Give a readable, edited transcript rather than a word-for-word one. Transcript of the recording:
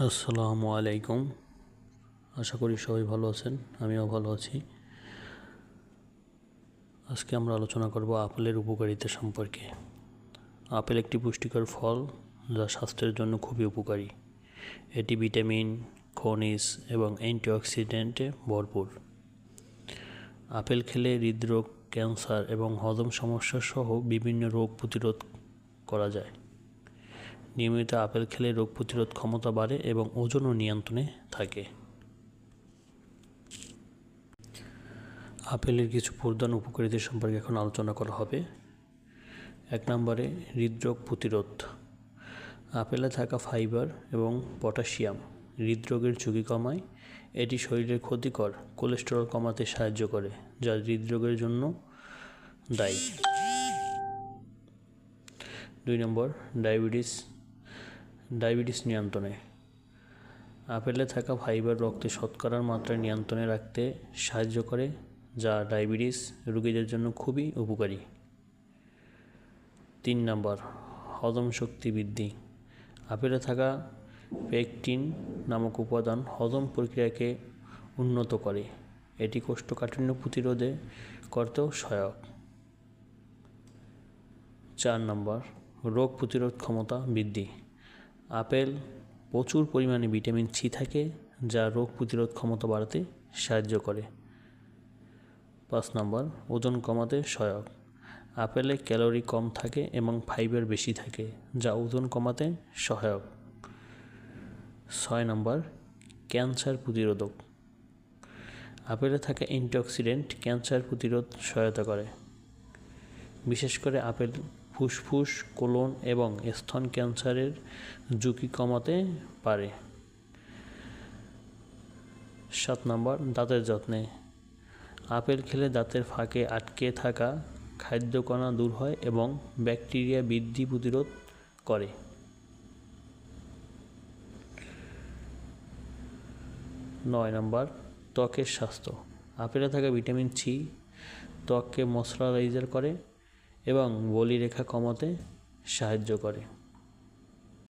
আসসালামু আলাইকুম। আশা করি সবাই ভালো আছেন, আমিও ভালো আছি। আজকে আমরা আলোচনা করব আপেলের উপকারিতা সম্পর্কে। আপেল একটি পুষ্টিকর ফল যা স্বাস্থ্যের জন্য খুবই উপকারী। এটি ভিটামিন, খনিজ এবং অ্যান্টিঅক্সিডেন্টে ভরপুর। আপেল খেলে হৃদরোগ, ক্যান্সার এবং হজম সমস্যা সহ বিভিন্ন রোগ প্রতিরোধ করা যায়। নিয়মিত আপেল খেলে রোগ প্রতিরোধ ক্ষমতা বাড়ে এবং ওজনও নিয়ন্ত্রণে থাকে। আপেলের কিছু প্রধান উপকারিতা সম্পর্কে এখন আলোচনা করা হবে। 1 নম্বরে হৃদরোগ প্রতিরোধ। আপেলে থাকা ফাইবার এবং পটাশিয়াম হৃদরোগের ঝুঁকি কমায়। এটি শরীরের ক্ষতিকর কোলেস্টেরল কমাতে সাহায্য করে, যা হৃদরোগের জন্য দায়ী। 2 নম্বর ডায়াবেটিস নিয়ন্ত্রণে। আপেলে থাকা ফাইবার রক্তে শর্করার মাত্রা নিয়ন্ত্রণে রাখতে সাহায্য করে, যা ডায়াবেটিস রোগীদের জন্য খুবই উপকারী। 3 নম্বর হজম শক্তি বৃদ্ধি। আপেলে থাকা পেকটিন নামক উপাদান হজম প্রক্রিয়াকে উন্নত করে। এটি কোষ্ঠকাঠিন্য প্রতিরোধে করতেও সহায়ক। 4 নম্বর রোগ প্রতিরোধ ক্ষমতা বৃদ্ধি। আপেল প্রচুর পরিমাণে ভিটামিন সি থাকে, যা রোগ প্রতিরোধ ক্ষমতা বাড়াতে সাহায্য করে। 5 নম্বর ওজন কমাতে সহায়ক। আপেলে ক্যালোরি কম থাকে এবং ফাইবার বেশি থাকে, যা ওজন কমাতে সহায়ক। 6 নম্বর ক্যান্সার প্রতিরোধক। আপেলে থাকা অ্যান্টিঅক্সিডেন্ট ক্যান্সার প্রতিরোধ সহায়তা করে। বিশেষ করে আপেল ফুসফুস, কোলন এবং স্তন ক্যান্সারের ঝুঁকি কমাতে পারে। 7 নম্বর দাঁতের যত্নে। আপেল খেলে দাঁতের ফাঁকে আটকে থাকা খাদ্যকণা দূর হয় এবং ব্যাকটেরিয়া বৃদ্ধি প্রতিরোধ করে। 9 নম্বর ত্বকের স্বাস্থ্য। আপেলে থাকা ভিটামিন সি ত্বককে ময়শ্চারাইজার করে এবং বলিরেখা কমাতে সাহায্য করে।